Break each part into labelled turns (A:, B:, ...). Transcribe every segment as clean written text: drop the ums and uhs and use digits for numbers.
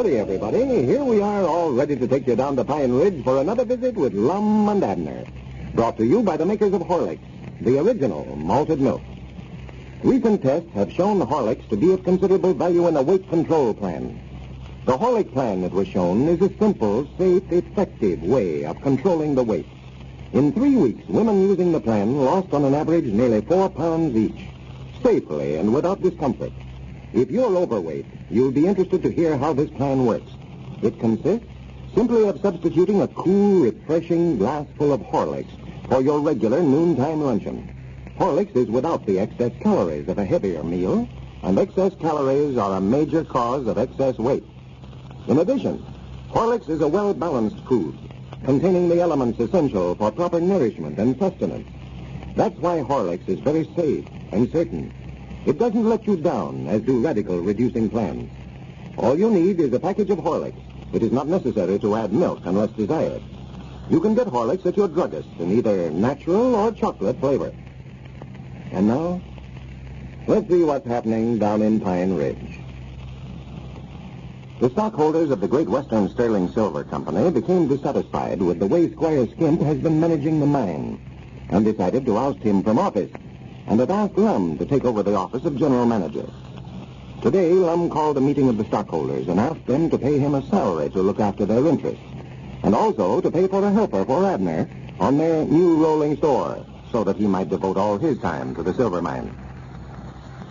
A: Howdy, everybody. Here we are, all ready to take you down to Pine Ridge for another visit with Lum and Abner. Brought to you by the makers of Horlicks, the original malted milk. Recent tests have shown Horlicks to be of considerable value in a weight control plan. The Horlick plan that was shown is a simple, safe, effective way of controlling the weight. In 3 weeks, women using the plan lost on an average nearly 4 pounds each, safely and without discomfort. If you're overweight, you'll be interested to hear how this plan works. It consists simply of substituting a cool, refreshing glass full of Horlicks for your regular noontime luncheon. Horlicks is without the excess calories of a heavier meal, and excess calories are a major cause of excess weight. In addition, Horlicks is a well-balanced food, containing the elements essential for proper nourishment and sustenance. That's why Horlicks is very safe and certain. It doesn't let you down, as do radical reducing plans. All you need is a package of Horlicks. It is not necessary to add milk unless desired. You can get Horlicks at your druggist in either natural or chocolate flavor. And now, let's see what's happening down in Pine Ridge. The stockholders of the Great Western Sterling Silver Company became dissatisfied with the way Squire Skimp has been managing the mine and decided to oust him from office, and had asked Lum to take over the office of general manager. Today, Lum called a meeting of the stockholders and asked them to pay him a salary to look after their interests, and also to pay for a helper for Abner on their new rolling store, so that he might devote all his time to the silver mine.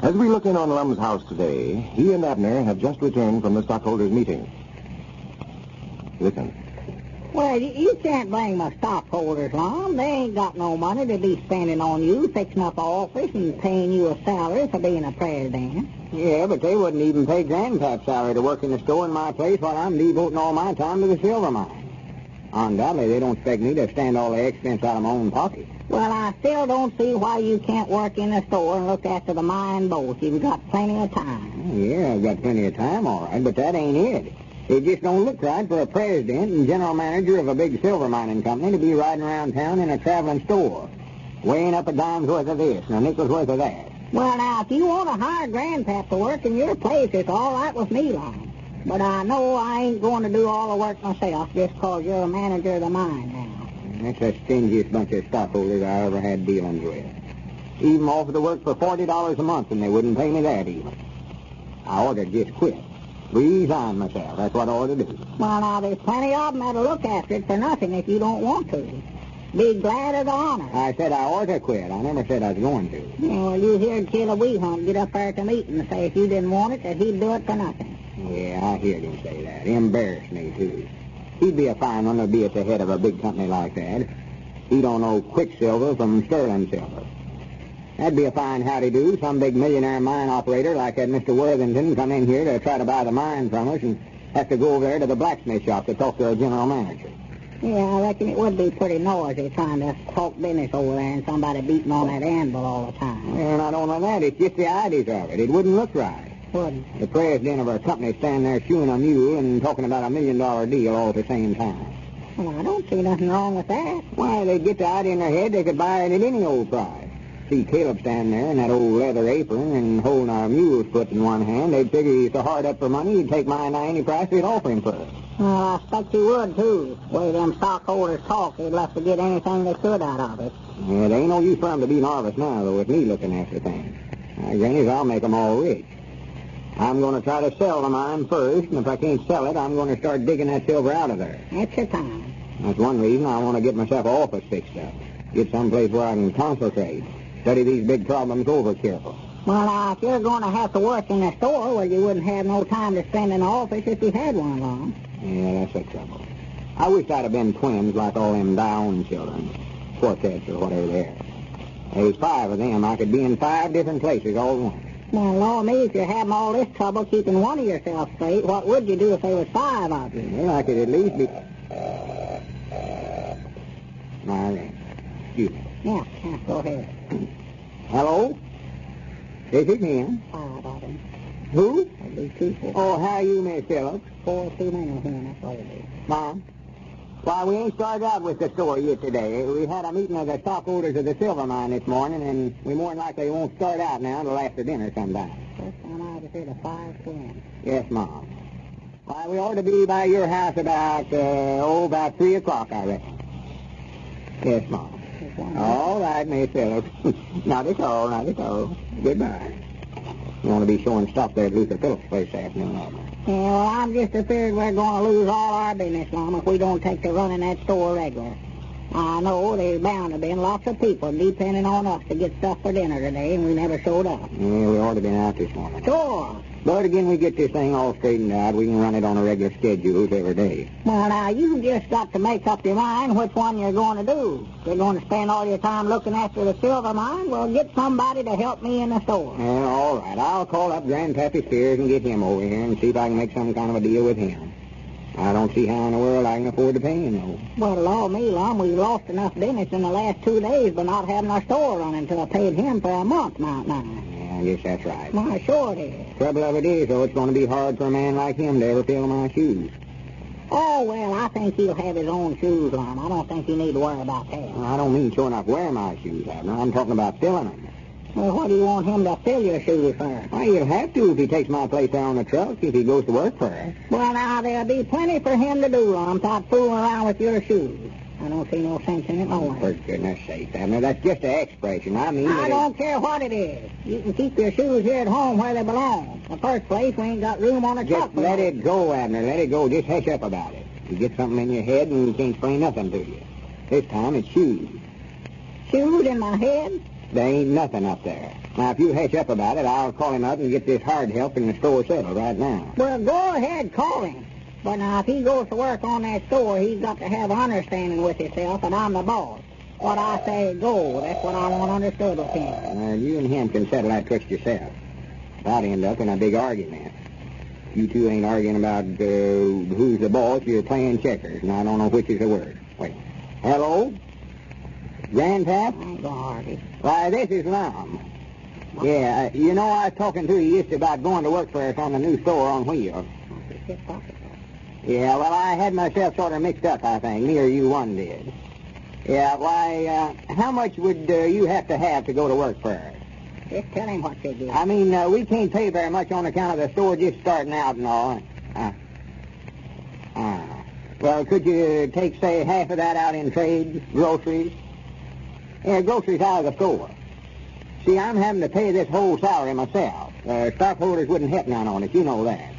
A: As we look in on Lum's house today, he and Abner have just returned from the stockholders' meeting. Listen.
B: Well, you can't blame the stockholders, Lum. They ain't got no money to be spending on you, fixing up an office and paying you a salary for being a president.
C: Yeah, but they wouldn't even pay Grandpap's salary to work in the store in my place while I'm devoting all my time to the silver mine. Undoubtedly, they don't expect me to stand all the expense out of my own pocket.
B: Well, I still don't see why you can't work in the store and look after the mine both. You've got plenty of time.
C: Yeah, I've got plenty of time, all right, but that ain't it. It just don't look right for a president and general manager of a big silver mining company to be riding around town in a traveling store, weighing up a dime's worth of this and a nickel's worth of that.
B: Well, now, if you want to hire Grandpap to work in your place, it's all right with me, Lum. But I know I ain't going to do all the work myself just 'cause you're a manager of the mine now.
C: That's the stingiest bunch of stockholders I ever had dealings with. Even offered to work for $40 a month, and they wouldn't pay me that even. I ought to just quit. Resign myself. That's what I ought to do.
B: Well, now, there's plenty of them that'll look after it for nothing if you don't want to. Be glad of the honor.
C: I said I ought to quit. I never said I was going to.
B: Yeah, well, you heard Killer Weehunt get up there at the meeting and say if you didn't want it, that he'd do it for nothing.
C: Yeah, I heard him say that. He embarrassed me, too. He'd be a fine one to be at the head of a big company like that. He don't know Quicksilver from sterling silver. That'd be a fine howdy-do. Some big millionaire mine operator like that Mr. Worthington come in here to try to buy the mine from us and have to go over there to the blacksmith shop to talk to our general manager.
B: Yeah, I reckon it would be pretty noisy trying to talk business over there and somebody beating on that anvil all the time.
C: Well, not only that, it's just the ideas of it. It wouldn't look right.
B: Wouldn't.
C: The president of our company standing there shoeing a mule and talking about $1 million deal all at the same time.
B: Well, I don't see nothing wrong with that.
C: Why, they'd get the idea in their head they could buy it at any old price. See Caleb standing there in that old leather apron and holding our mule's foot in one hand. They'd figure he's so hard up for money, he'd take mine at any price they'd offer him for it.
B: Well, I expect you would, too. The way them stockholders talk, they'd love to get anything they could out of it.
C: Yeah, there ain't no use for them to be nervous now, though, with me looking after things. Granny's, I'll make them all rich. I'm going to try to sell the mine first, and if I can't sell it, I'm going to start digging that silver out of there.
B: That's your time.
C: That's one reason I want to get myself an office fixed up. Get someplace where I can concentrate. Study these big problems over careful.
B: Well, now, if you're going to have to work in the store, well, you wouldn't have no time to spend in the office if you had one along.
C: Yeah, that's the trouble. I wish I'd have been twins like all them Down children. Quartets or whatever they are. There's 5 of them. I could be in 5 different places all at once.
B: Well, Lord me, if you're having all this trouble keeping one of yourself straight, what would you do if there was 5 of you?
C: Well, I could at least be... All right. Excuse me.
B: Yeah, go ahead.
C: Hello? This is him.
B: 5 of them.
C: Who?
B: That'd be 2 for.
C: Oh, how are you, Miss Phillips?
B: 4 too many here, that's what it is.
C: Mom? Why, we ain't started out with the store yet today. We had a meeting of the stockholders of the silver mine this morning, and we more than likely won't start out now until after dinner sometime.
B: First time I ever heard of 5 twins.
C: Yes, Mom. Why, we ought to be by your house about 3 o'clock, I reckon. Yes, Mom. All right, Miss Phillips. Not at all, not at all. Goodbye. You want to be showing stock there at Luther Phillips' place this afternoon, Abner?
B: Yeah, well, I'm just afraid we're going to lose all our business, Lum, if we don't take to running that store regular. I know there's bound to be lots of people depending on us to get stuff for dinner today, and we never showed up.
C: Yeah, we ought to been out this morning.
B: Sure.
C: But again, we get this thing all straightened out. We can run it on a regular schedule every day.
B: Well, now, you just got to make up your mind which one you're going to do. You're going to spend all your time looking after the silver mine? Well, get somebody to help me in the store.
C: Yeah, all right. I'll call up Grandpappy Spears and get him over here and see if I can make some kind of a deal with him. I don't see how in the world I can afford to pay him, though.
B: Well, Lord me, Lum, we've lost enough business in the last 2 days by not having our store running until I paid him for a month, Mount Nine.
C: Yeah, I guess that's right.
B: Why, sure it is.
C: Trouble of it is, though, it's going to be hard for a man like him to ever fill my shoes.
B: Oh, well, I think he'll have his own shoes, Lum. I don't think you need to worry about that.
C: Well, I don't mean sure enough wear my shoes, Abner. I'm talking about filling them.
B: Well, what do you want him to fill your shoes for?
C: Why, he'll have to if he takes my place there on the truck, if he goes to work for us.
B: Well, now, there'll be plenty for him to do, Lum, without fooling around with your shoes. I don't see no sense in it, no way.
C: For goodness sake, Abner, that's just an expression. I mean...
B: I don't care what it is. You can keep your shoes here at home where they belong. In the first place, we ain't got room on a truck.
C: Just let it go, Abner, let it go. Just hush up about it. You get something in your head and you can't explain nothing to you. This time it's shoes.
B: Shoes in my head?
C: There ain't nothing up there. Now, if you hush up about it, I'll call him up and get this hard help in the store settled right now.
B: Well, go ahead, call him. But now, if he goes to work on that store, he's got to have an understanding with himself that I'm the boss. What I say, go. That's what I want understood with him.
C: You and him can settle that twist yourself. I'd end up in a big argument. You two ain't arguing about who's the boss. You're playing checkers, and I don't know which is the word. Wait. Hello? Grandpap?
B: I ain't gonna argue.
C: Why, this is Lum. Yeah, you know, I was talking to you yesterday about going to work for us on the new store on wheels. Yeah, well, I had myself sort of mixed up, I think. Me or you one did. Yeah, why, how much would you have to go to work for us?
B: Just tell him what you do.
C: I mean, we can't pay very much on account of the store just starting out and all. Well, could you take, say, half of that out in trade, groceries? Yeah, groceries out of the store. See, I'm having to pay this whole salary myself. Stockholders wouldn't help none on it, you know that.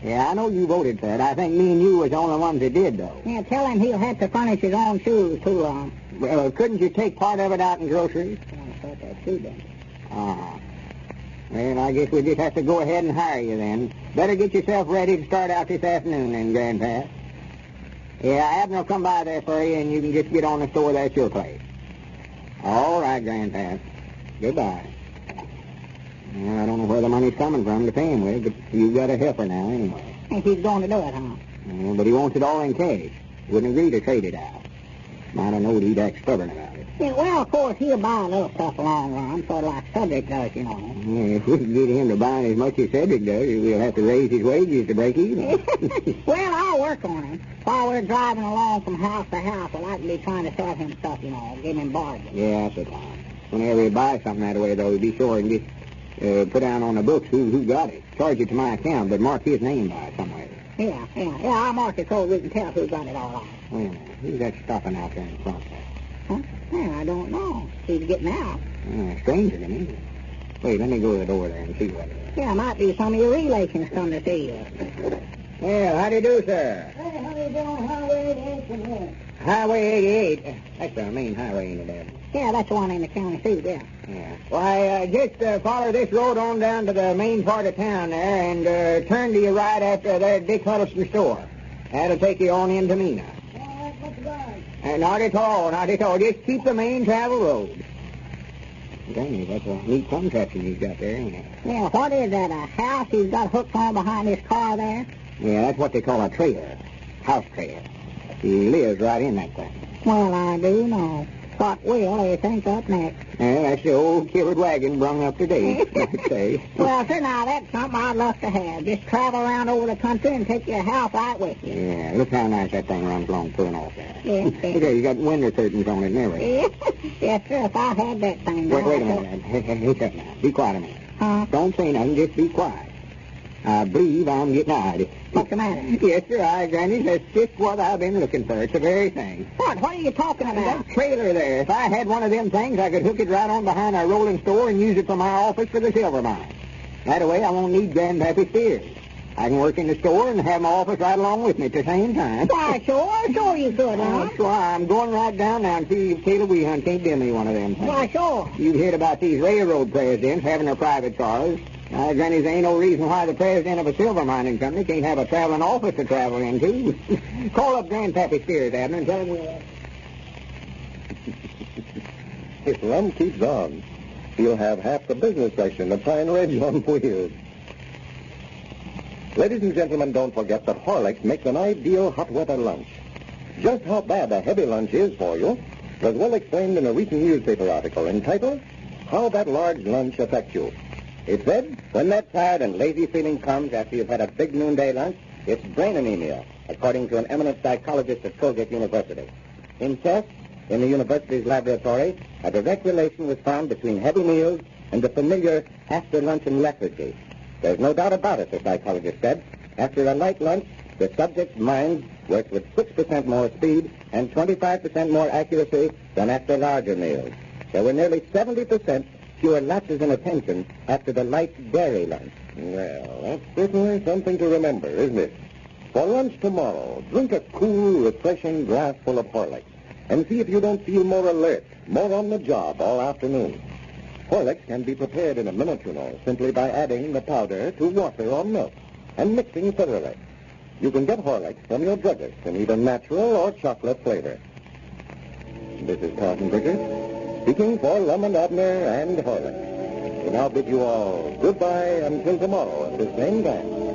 C: Yeah, I know you voted for it. I think me and you was the only ones that did, though.
B: Yeah, tell him he'll have to furnish his own shoes, too, Lum.
C: Well, couldn't you take part of it out in groceries?
B: I thought that too, then.
C: Well, I guess we'll just have to go ahead and hire you then. Better get yourself ready to start out this afternoon then, Grandpa. Yeah, Abner will come by there for you, and you can just get on the store there at your place. All right, Grandpa. Goodbye. Well, I don't know where the money's coming from to pay him with, but you've got a helper now anyway.
B: Think he's going to do it, huh?
C: Yeah, but he wants it all in cash. Wouldn't agree to trade it out. Might have known he'd act stubborn about it.
B: Yeah, well, of course, he'll buy a little stuff along run, sort of like Cedric does, you know.
C: Yeah, if we can get him to buy as much as Cedric does, we'll have to raise his wages to break even.
B: Well, I'll work on him. While we're driving along from house to house, I like to be trying to sell him stuff, you know, give him bargains.
C: Yeah, that's it. Whenever you buy something that way, though, be sure and just put down on the books who got it. Charge it to my account, but mark his name by it somewhere.
B: Yeah, I'll mark it so we can tell who got it all right.
C: Wait a minute. Who's that stopping out there in front there?
B: Huh? Yeah, I don't know. He's getting out.
C: Stranger to me. Wait, let me go to the door there and see what it is.
B: Yeah, might be some of your relations come to see you.
C: Well, how do you do, sir?
B: Hey, how you doing? Highway 88 from here.
C: Highway 88. That's the main highway in the
B: Yeah, that's the one in the county seat, yeah.
C: Yeah. Why, just follow this road on down to the main part of town there and turn to your right after there at Dick Huddleston's store. That'll take you on into Mina.
B: All right, what's the guard?
C: Not at all, not at all. Just keep the main travel road. Dang, that's a neat contraption he's got there, ain't it?
B: Yeah, what is that, a house he's got hooked on behind his car there?
C: Yeah, that's what they call a trailer. House trailer. He lives right in that thing.
B: Well, I do know. What will he think up next?
C: Yeah, that's the old covered wagon brung up to date, I'd say.
B: Well, sir, now, that's something I'd love to have. Just travel around over the country and take your house out with you.
C: Yeah, look how nice that thing runs along pulling off there.
B: Yes,
C: Look there, you got window curtains on it and everything.
B: Yes, sir, if I had that thing.
C: Wait a minute. Hey, shut now. Be quiet a minute.
B: Huh?
C: Don't say nothing, just be quiet. I believe I'm getting out.
B: What's the matter?
C: Yes, sir, Granny. That's just what I've been looking for. It's the very thing.
B: What? What are you talking about?
C: That trailer there. If I had one of them things, I could hook it right on behind our rolling store and use it for my office for the silver mine. That way I won't need Grandpappy Steers. I can work in the store and have my office right along with me at the same time.
B: Why, sure you could, huh?
C: That's why I'm going right down now and see if Caleb Weehunt can't do me one of them things.
B: Why, sure.
C: You've heard about these railroad presidents having their private cars. Granny, there ain't no reason why the president of a silver mining company can't have a traveling office to travel into. Call up Grandpappy Steers, Abner, and tell him we'll...
A: If Lum keeps on, he'll have half the business section of Pine Ridge on wheels. Ladies and gentlemen, don't forget that Horlicks makes an ideal hot weather lunch. Just how bad a heavy lunch is for you was well explained in a recent newspaper article entitled, How That Large Lunch Affects You. It said, when that tired and lazy feeling comes after you've had a big noonday lunch, it's brain anemia, according to an eminent psychologist at Colgate University. In tests in the university's laboratory, a direct relation was found between heavy meals and the familiar after-luncheon lethargy. There's no doubt about it, the psychologist said. After a light lunch, the subject's mind works with 6% more speed and 25% more accuracy than after larger meals. There were nearly 70% fewer lapses in attention after the light dairy lunch. Well, that's certainly something to remember, isn't it? For lunch tomorrow, drink a cool, refreshing glass full of Horlicks and see if you don't feel more alert, more on the job all afternoon. Horlicks can be prepared in a minute, you know, simply by adding the powder to water or milk and mixing thoroughly. You can get Horlicks from your druggist in either natural or chocolate flavor. This is Carson Bridger, speaking for Lum and Abner and Horlicks. We now bid you all goodbye until tomorrow at the same time.